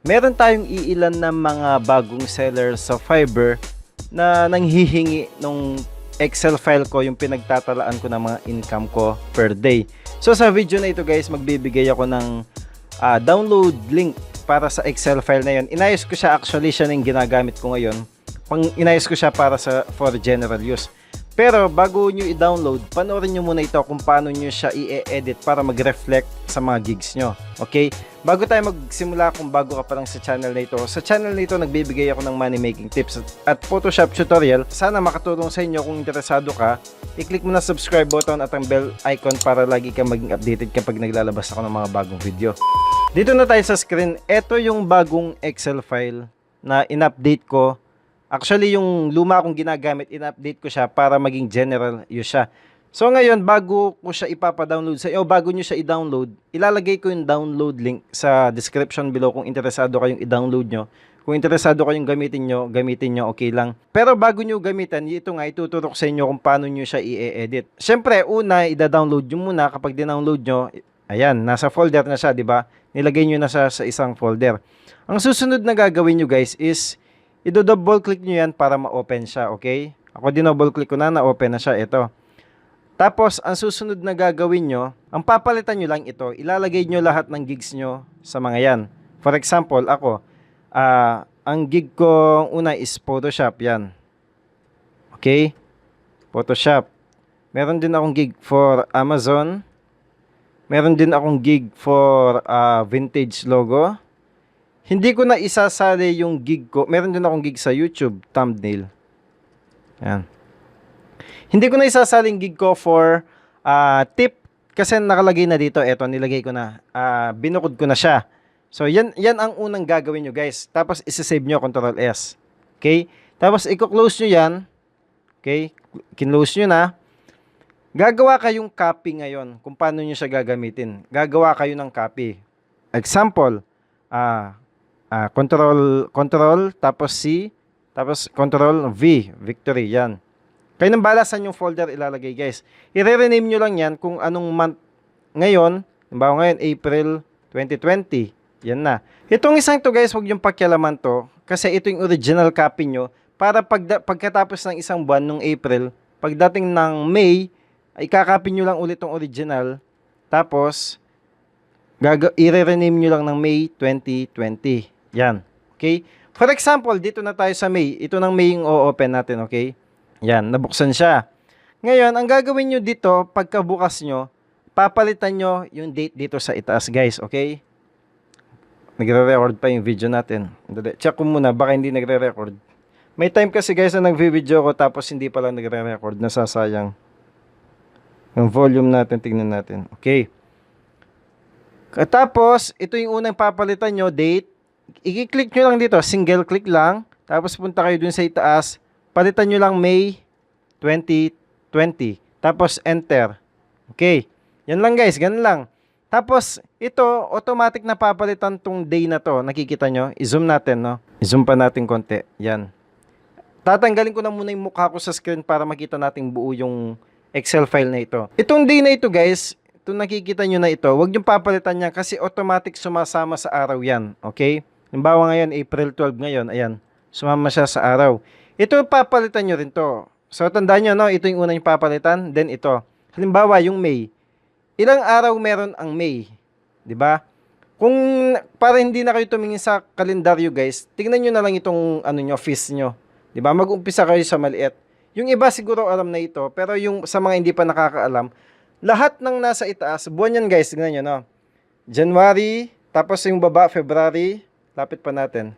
Meron tayong iilan na mga bagong seller sa Fiverr na nanghihingi nung Excel file ko, yung pinagtatalaan ko ng mga income ko per day. So sa video na ito guys, magbibigay ako ng download link para sa Excel file na yun. Inayos ko siya, actually siya na yung ginagamit ko ngayon. Inayos ko siya para for general use. Pero bago nyo i-download, panoorin nyo muna ito kung paano nyo siya i-edit para mag-reflect sa mga gigs nyo. Okay? Bago tayo magsimula, kung bago ka pa lang sa channel na ito, nagbibigay ako ng money making tips at Photoshop tutorial. Sana makatulong sa inyo. Kung interesado ka, i-click mo na subscribe button at ang bell icon para lagi kang maging updated kapag naglalabas ako ng mga bagong video. Dito na tayo sa screen. Ito yung bagong Excel file na in-update ko. Actually, yung luma kong ginagamit, in-update ko siya para maging general use siya. So ngayon, bago ko siya ipapadownload sa iyo, bago nyo siya i-download, ilalagay ko yung download link sa description below kung interesado kayong i-download nyo. Kung interesado kayong gamitin nyo, okay lang. Pero bago nyo gamitan, ito nga, ituturo ko sa inyo kung paano nyo siya i-edit. Siyempre, una, i-download nyo muna. Kapag dinownload nyo, ayan, nasa folder na siya, di ba? Nilagay nyo na siya sa isang folder. Ang susunod na gagawin nyo guys is, i-double click nyo yan para ma-open siya, okay? Ako din-double click ko na-open na siya, ito. Tapos, ang susunod na gagawin nyo, ang papalitan nyo lang ito, ilalagay nyo lahat ng gigs nyo sa mga yan. For example, ako, ang gig ko una is Photoshop, yan. Okay? Photoshop. Meron din akong gig for Amazon. Meron din akong gig for vintage logo. Hindi ko na isasali yung gig ko. Meron din akong gig sa YouTube, thumbnail. Yan. Hindi ko na isasali yung gig ko for tip. Kasi nakalagay na dito. Eto, nilagay ko na. Binukod ko na siya. So, yan ang unang gagawin nyo guys. Tapos, isasave nyo, Ctrl S. Okay? Tapos, i-close nyo yan. Okay? Kinlose nyo na. Gagawa kayong copy ngayon. Kung paano nyo siya gagamitin. Gagawa kayo ng copy. Example, Control, tapos C, tapos Control V, victory, yan. Kayo nang bala saan yung folder ilalagay guys. I-rename nyo lang yan kung anong month ngayon, halimbawa ngayon, April 2020, yan na. Itong isang to guys, huwag yung pakialaman to, kasi ito yung original copy nyo, para pagkatapos ng isang buwan nung April, pagdating ng May, ay kakopy nyo lang ulit yung original, tapos, i-rename nyo lang ng May 2020. Yan. Okay? For example, dito na tayo sa May. Ito ng May yung o-open natin, okay? Yan, nabuksan siya. Ngayon, ang gagawin nyo dito, pagkabukas nyo, papalitan nyo yung date dito sa itaas, guys, okay? Nagre-record pa yung video natin. Check ko muna, baka hindi nagre-record. May time kasi guys na nag-video ko tapos hindi pa lang nagre-record, nasasayang. Yung volume natin, tingnan natin. Okay. Tapos, ito yung unang papalitan nyo, date. I-click nyo lang dito, single click lang. Tapos punta kayo dun sa itaas. Palitan nyo lang May 2020. Tapos enter. Okay. Yan lang guys, ganun lang. Tapos, ito, automatic na papalitan tong day na to. Nakikita nyo? I-zoom natin, no? I-zoom pa natin konti. Yan. Tatanggalin ko na muna yung mukha ko sa screen para makita natin buo yung Excel file na ito. Itong day na ito guys, ito nakikita nyo na ito, huwag nyo papalitan yan kasi automatic sumasama sa araw yan. Okay? Halimbawa ngayon, April 12 ngayon, ayan, sumama siya sa araw. Ito, papalitan nyo rin to. So, tandaan nyo, no? Ito yung unang papalitan, then ito. Halimbawa, yung May. Ilang araw meron ang May? 'Di ba? Kung, para hindi na kayo tumingin sa kalendaryo, guys, tingnan nyo na lang itong, fees nyo. 'Di ba? Mag-umpisa kayo sa maliit. Yung iba siguro alam na ito, pero yung sa mga hindi pa nakakaalam, lahat ng nasa itaas, buwan yan guys, tingnan nyo, no? January, tapos yung baba, February, lapit pa natin.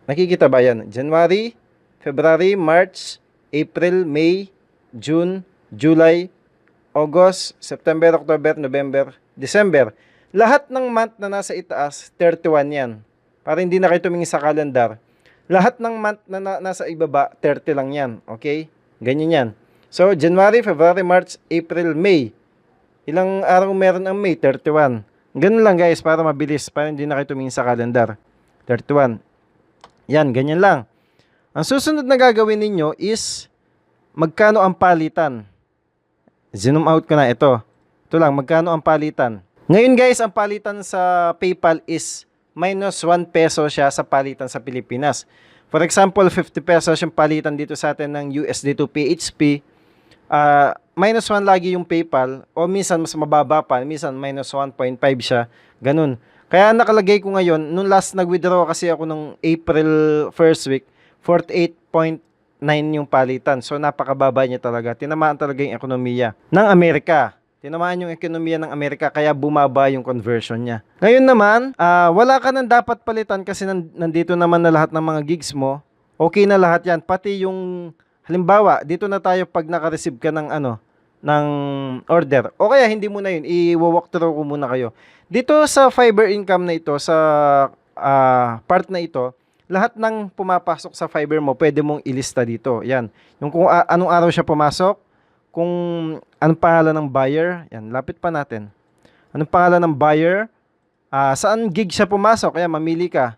Nakikita ba yan? January, February, March, April, May, June, July, August, September, October, November, December. Lahat ng month na nasa itaas, 31 yan. Para hindi na kayo tumingin sa calendar. Lahat ng month na nasa ibaba, 30 lang yan. Okay? Ganyan yan. So, January, February, March, April, May. Ilang araw meron ang May? 31. Ganun lang guys, para mabilis. Para hindi na kayo tumingin sa calendar. 31. Yan, ganyan lang. Ang susunod na gagawin ninyo is magkano ang palitan. Zoom out ko na ito. Ito lang, magkano ang palitan. Ngayon guys, ang palitan sa PayPal is minus 1 peso siya sa palitan sa Pilipinas. For example, 50 pesos yung palitan dito sa atin ng USD to PHP, minus 1 lagi yung PayPal, o minsan mas mababa pa, minsan minus 1.5 siya, ganun. Kaya nakalagay ko ngayon, nung last nag-withdraw kasi ako nung April first week, 48.9 yung palitan. So napakababa niya talaga. Tinamaan talaga yung ekonomiya ng Amerika. Tinamaan yung ekonomiya ng Amerika, kaya bumaba yung conversion niya. Ngayon naman, wala ka nang dapat palitan kasi nandito naman na lahat ng mga gigs mo. Okay na lahat yan. Pati yung, halimbawa, dito na tayo pag naka-receive ka ng ng order. O kaya hindi mo na yun, i-walk through ko muna kayo. Dito sa Fiverr income na ito, sa part na ito, lahat ng pumapasok sa Fiverr mo, pwede mong ilista dito. Yan. Yung kung anong araw siya pumasok, kung anong pangalan ng buyer, yan, lapit pa natin. Anong pangalan ng buyer, saan gig siya pumasok, kaya mamili ka.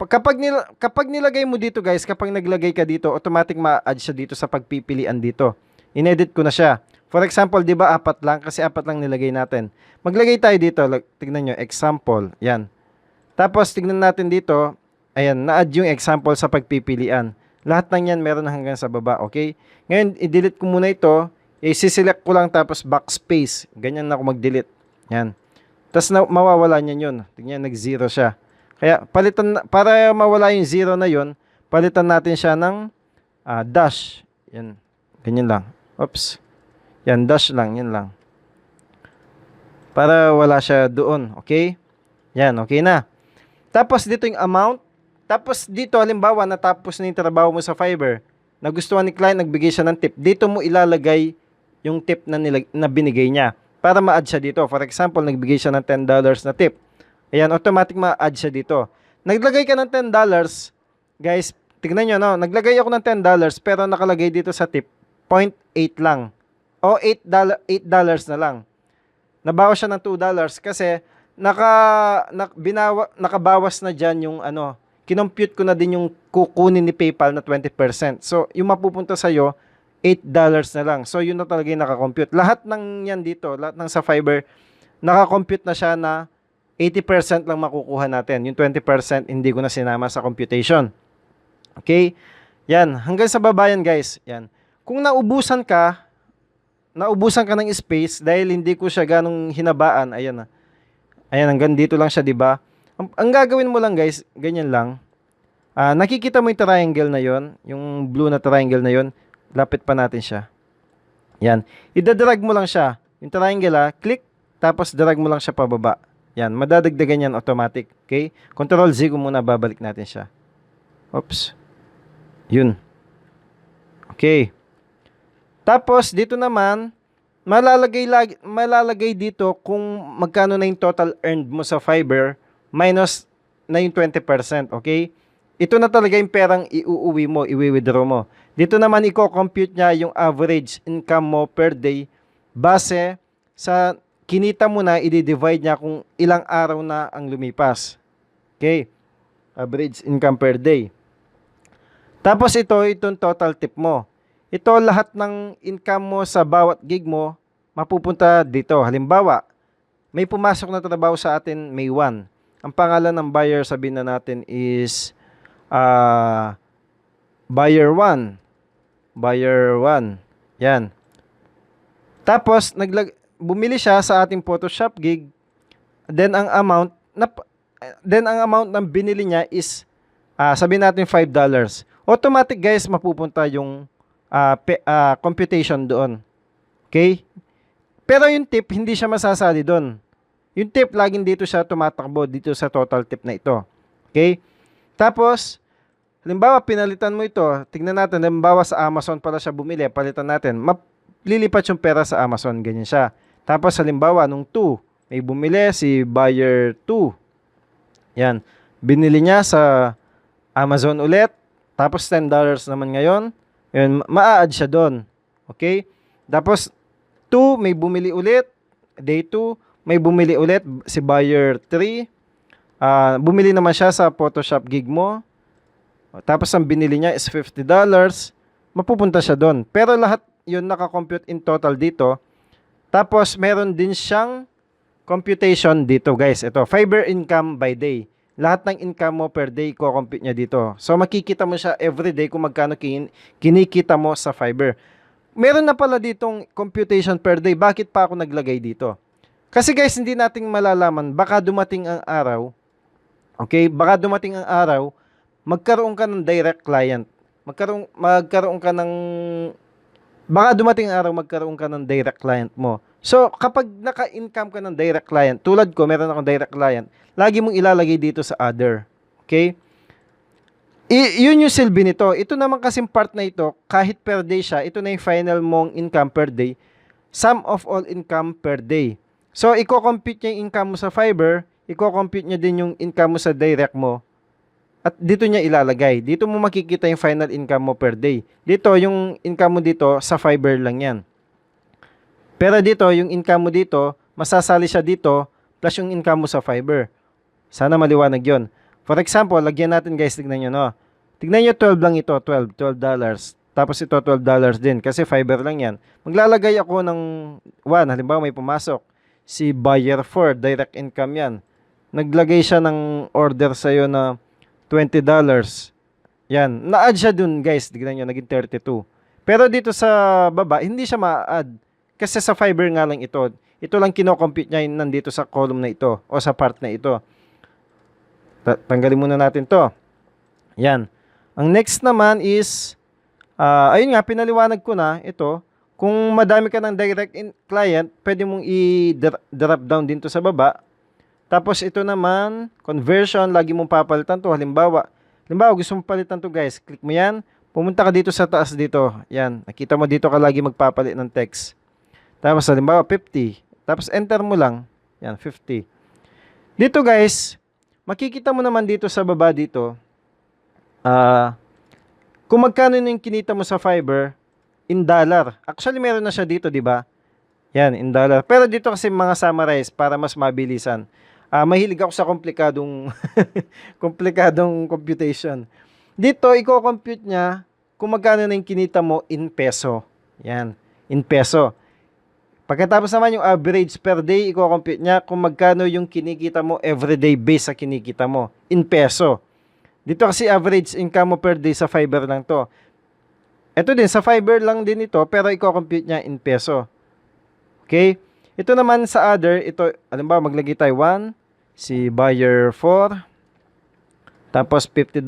Kapag nilagay mo dito guys, kapag naglagay ka dito, automatic ma-add siya dito sa pagpipilian dito. Inedit ko na siya. For example, di ba 4 lang? Kasi 4 lang nilagay natin. Maglagay tayo dito, tignan nyo, example, yan. Tapos tignan natin dito, ayan, na-add yung example sa pagpipilian. Lahat ng yan meron hanggang sa baba, okay? Ngayon, i-delete ko muna ito. I-select ko lang tapos backspace. Ganyan na ako mag-delete. Yan. Tapos mawawala niyan yun. Tingnan, nag-0 siya. Kaya, para mawala yung 0 na yun, palitan natin siya ng dash. Yan. Ganyan lang. Oops. Yan, dash lang. Yan lang. Para wala siya doon. Okay? Yan, okay na. Tapos, dito yung amount. Tapos, dito, halimbawa, natapos na yung trabaho mo sa Fiverr. Nagustuhan ni client, nagbigay siya ng tip. Dito mo ilalagay yung tip na binigay niya para ma-add siya dito. For example, nagbigay siya ng $10 na tip. Ayan, automatic ma-add siya dito. Naglagay ka ng $10, guys, tignan nyo, no? Naglagay ako ng $10 pero nakalagay dito sa tip 0.8 lang. O $8 na lang. Nabawas siya ng $2 kasi nakabawas na dyan yung kinompute ko na din yung kukunin ni PayPal na 20%. So, yung mapupunta sa'yo, $8 na lang. So, yun na talaga yung nakakompute. Lahat ng yan dito, lahat ng sa Fiverr, nakakompute na siya na 80% lang makukuha natin. Yung 20%, hindi ko na sinama sa computation. Okay? Yan. Hanggang sa baba yan, guys. Yan. Kung naubusan ka ng space dahil hindi ko siya ganong hinabaan, ayan na. Ayan, hanggang dito lang siya, diba? Ang gagawin mo lang, guys, ganyan lang. Nakikita mo yung triangle na yon, yung blue na triangle na yon. Lapit pa natin siya. Yan. Idadrag mo lang siya. Yung triangle, click, tapos drag mo lang siya pababa. Yan. Madadagdagan yan automatic. Okay? Control Z ko muna, babalik natin siya. Oops. Yun. Okay. Tapos, dito naman, malalagay dito kung magkano na yung total earned mo sa Fiverr minus na yung 20%. Okay? Ito na talaga yung perang iuuwi mo, i-withdraw mo. Dito naman i-compute niya yung average income mo per day base sa kinita mo na, i-divide niya kung ilang araw na ang lumipas. Okay? Average income per day. Tapos itong total tip mo. Ito lahat ng income mo sa bawat gig mo, mapupunta dito. Halimbawa, may pumasok na trabaho sa atin May 1. Ang pangalan ng buyer, sabihin na natin is buyer 1. Buyer 1. Yan. Tapos, bumili siya sa ating Photoshop gig. Then, ang amount ng binili niya is, sabihin natin $5. Automatic, guys, mapupunta yung computation doon. Okay? Pero yung tip, hindi siya masasali doon. Yung tip, laging dito siya tumatakbo, dito sa total tip na ito. Okay? Tapos, halimbawa, pinalitan mo ito. Tingnan natin, halimbawa sa Amazon pala siya bumili, palitan natin. Lilipat yung pera sa Amazon, ganyan siya. Tapos, halimbawa, nung 2, may bumili si buyer 2. Yan. Binili niya sa Amazon ulit. Tapos, $10 naman ngayon. Yun, ma-add siya doon. Okay? Tapos, 2, may bumili ulit. Day 2, may bumili ulit si buyer 3. Bumili naman siya sa Photoshop gig mo. Tapos ang binili niya is $50. Mapupunta siya doon. Pero lahat yun nakakompute in total dito. Tapos meron din siyang computation dito, guys. Ito, Fiverr income by day. lahat ng income mo per day, i-compute niya dito. So, makikita mo siya every day kung magkano kinikita mo sa Fiverr. Meron na pala ditong computation per day. Bakit pa ako naglagay dito? Kasi guys, hindi nating malalaman. Baka dumating ang araw, okay? Baka dumating ang araw, magkaroon ka ng direct client. Magkaroon ka ng baka dumating ang araw magkaroon ka ng direct client mo. So, kapag naka-income ka ng direct client, tulad ko, meron akong direct client, lagi mong ilalagay dito sa other. Okay? Yun yung silbi nito. Ito naman kasing part na ito, kahit per day siya, ito na yung final mong income per day, sum of all income per day. So, i-compute niya yung income mo sa Fiverr, i-compute niya din yung income mo sa direct mo, at dito niya ilalagay. Dito mo makikita yung final income mo per day. Dito, yung income mo dito, sa Fiverr lang yan. Pero dito, yung income mo dito, masasali siya dito, plus yung income mo sa Fiverr. Sana maliwanag yon. For example, lagyan natin guys, tignan nyo, no? Tignan nyo, 12 lang ito, $12. Tapos ito, $12 din, kasi Fiverr lang yan. Maglalagay ako ng 1, halimbawa may pumasok. Si buyer 4, direct income yan. Naglagay siya ng order sa'yo na $20. Yan. Na-add siya dun, guys. Tignan nyo, naging 32. Pero dito sa baba, hindi siya ma-add. Kasi sa Fiverr nga lang ito. Ito lang kino-compute niya nandito sa column na ito o sa part na ito. Tanggalin muna natin to. Yan. Ang next naman is, ayun nga, pinaliwanag ko na ito. Kung madami ka ng direct client, pwede mong i-drop down dito sa baba. Tapos ito naman, conversion, lagi mong papalitan to. Halimbawa, gusto mong palitan to guys, click mo yan, pumunta ka dito sa taas dito. Yan, nakita mo dito ka lagi magpapalit ng text. Tapos halimbawa, 50. Tapos enter mo lang. Yan, 50. Dito guys, makikita mo naman dito sa baba dito, kung magkano yung kinita mo sa Fiverr, in dollar. Actually, meron na siya dito, di ba? Yan, in dollar. Pero dito kasi mga summarize para mas mabilisan. Mahilig ako sa komplikadong computation. Dito, i-compute niya kung magkano na yung kinita mo in peso. Yan, in peso. Pagkatapos naman yung average per day, i-compute niya kung magkano yung kinikita mo everyday base sa kinikita mo in peso. Dito kasi average income mo per day sa Fiverr lang to. Ito din, sa Fiverr lang din ito, pero i-compute niya in peso. Okay? Ito naman sa other, ito, alam ba, maglagay tayo 1, si buyer 4, tapos $50.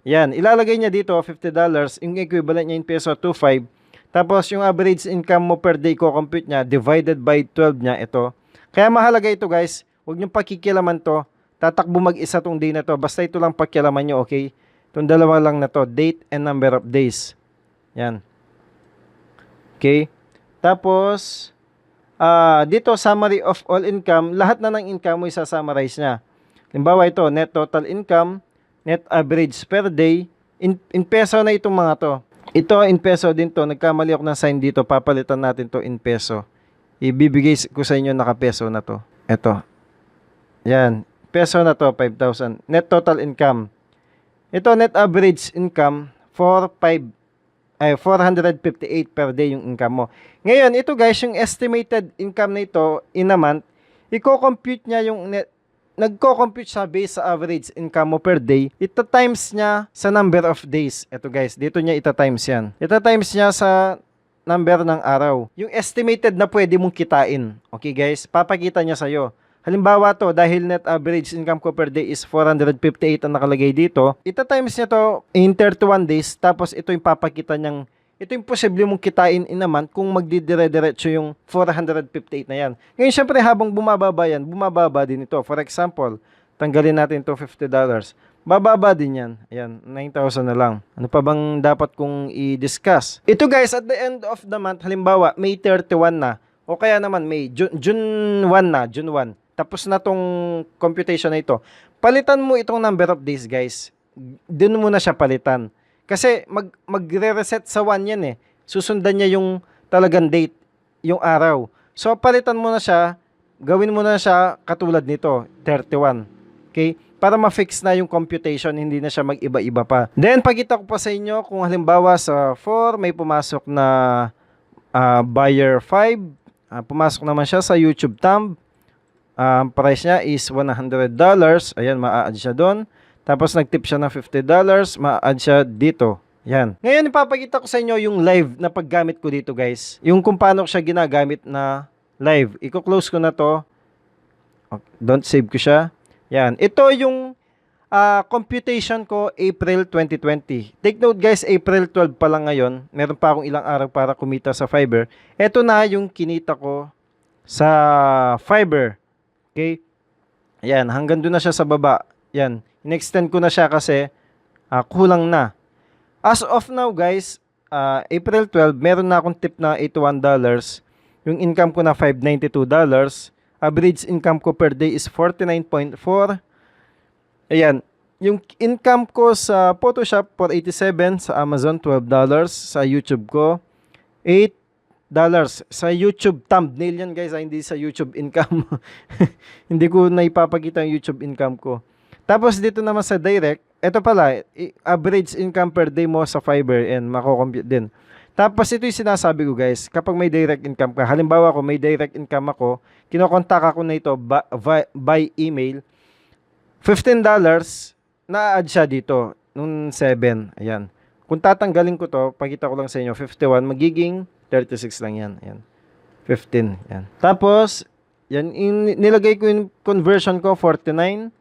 Yan, ilalagay niya dito, $50, yung equivalent niya in peso, 2.5. Tapos, yung average income mo per day, compute niya, divided by 12 niya, ito. Kaya mahalaga ito guys, huwag niyong pakikilaman to, tatakbo mag-isa tong day na to, basta ito lang pakialaman niyo, okay? Itong dalawa lang na to, date and number of days. Yan. Okay? Tapos, dito, summary of all income, lahat na ng income mo isa-summarize niya. Halimbawa ito, net total income, net average per day, in peso na itong mga to. Ito, in peso din to, nagkamali ako ng sign dito, papalitan natin to in peso. Ibibigay ko sa inyo naka-peso na to. Ito. Yan, peso na to, 5,000. Net total income. Ito, net average income, 458 per day yung income mo. Ngayon, ito guys, yung estimated income na ito in a month, i-compute niya yung net, nagko-compute siya based sa average income mo per day, ita-times niya sa number of days. Ito guys, dito niya ita-times yan. Ita-times niya sa number ng araw. Yung estimated na pwede mong kitain. Okay guys, papakita niya sa'yo. Halimbawa to, dahil net average income ko per day is 458 ang nakalagay dito, ita-times niya to in 31 days, tapos ito yung papakita niyang, ito yung posible mong kitain in a month kung magdidire-diretso yung 458 na yan. Ngayon, syempre, habang bumababa yan, bumababa din ito. For example, tanggalin natin to $50. Bababa din yan. Ayan, 9,000 na lang. Ano pa bang dapat kong i-discuss? Ito guys, at the end of the month, halimbawa, May 31 na, o kaya naman May, June 1 na, June 1. Tapos na tong computation na ito. Palitan mo itong number of days, guys. Doon mo na siya palitan. Kasi magre-reset sa 1 yan eh. Susundan niya yung talagang date, yung araw. So, palitan mo na siya, gawin mo na siya katulad nito, 31. Okay? Para ma-fix na yung computation, hindi na siya mag-iba-iba pa. Then, pakita ko pa sa inyo kung halimbawa sa 4, may pumasok na buyer 5. Pumasok naman siya sa YouTube thumb. price niya is $100. Ayan, ma-add siya doon. Tapos nag-tip siya ng $50, ma-add siya dito. Yan. Ngayon ipapakita ko sa inyo yung live na paggamit ko dito, guys. Yung kung paano ko siya ginagamit na live. Iko-close ko na to. Okay, don't save ko siya. Yan. Ito yung computation ko April 2020. Take note, guys, April 12 pa lang ngayon. Meron pa akong ilang araw para kumita sa Fiverr. Ito na yung kinita ko sa Fiverr. Okay? Yan. Hanggang doon na siya sa baba. Yan. In-extend ko na siya kasi kulang na. As of now, guys, April 12, meron na akong tip na $81. Yung income ko na $592. Average income ko per day is 49.4. Ayan. Yung income ko sa Photoshop, $487. Sa Amazon, $12. Sa YouTube ko, $8. Sa YouTube thumbnail yan, guys. Hindi sa YouTube income. Hindi ko na ipapakita yung YouTube income ko. Tapos dito naman sa direct, ito pala, average income per day mo sa Fiverr and mako-compute din. Tapos ito yung sinasabi ko, guys, kapag may direct income ka, halimbawa ko may direct income ako, kinokontak ako na ito by email, $15 na-add siya dito nung 7. Ayan. Kung tatanggalin ko to, pakita ko lang sa inyo, 51 magiging 36 lang yan. Ayan. 15. Ayan. Tapos yan, nilagay ko yung conversion ko 49.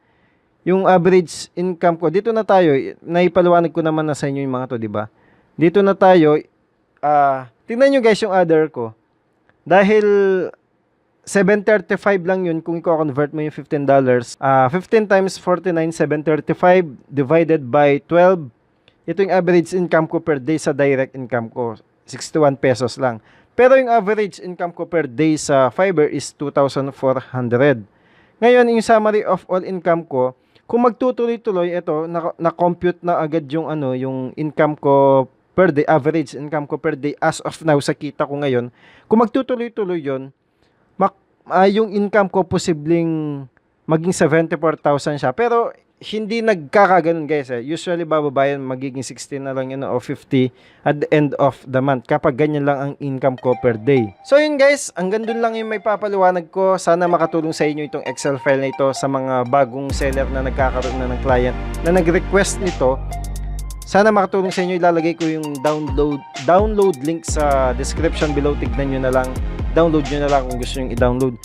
Yung average income ko, dito na tayo, naipaliwanag ko naman na sa inyo yung mga to, di ba? Dito na tayo, tingnan nyo, guys, yung other ko. Dahil 735 lang yun kung i-convert mo yung $15. 15 times 49, 735 divided by 12. Ito yung average income ko per day sa direct income ko. 61 pesos lang. Pero yung average income ko per day sa Fiverr is 2,400. Ngayon, yung summary of all income ko, kung magtutuloy-tuloy, ito, na-compute na agad yung, yung income ko per day, average income ko per day as of now sa kita ko ngayon. Kung magtutuloy-tuloy yun, yung income ko posibleng maging 74,000 siya. Pero hindi nagkakaganon, guys. Usually bababayan magiging 16 na lang yun o 50 at the end of the month kapag ganyan lang ang income ko per day. So yun, guys, hanggang dun lang yung may papaliwanag ko. Sana makatulong sa inyo itong Excel file na ito sa mga bagong seller na nagkakaroon na ng client na nag-request nito. Sana makatulong sa inyo. Ilalagay ko yung download link sa description below. Tignan nyo na lang. Download nyo na lang kung gusto nyo i-download.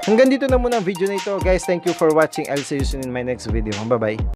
Hanggang dito na muna ang video na ito, guys. Thank you for watching. I'll see you soon in my next video. Bye-bye.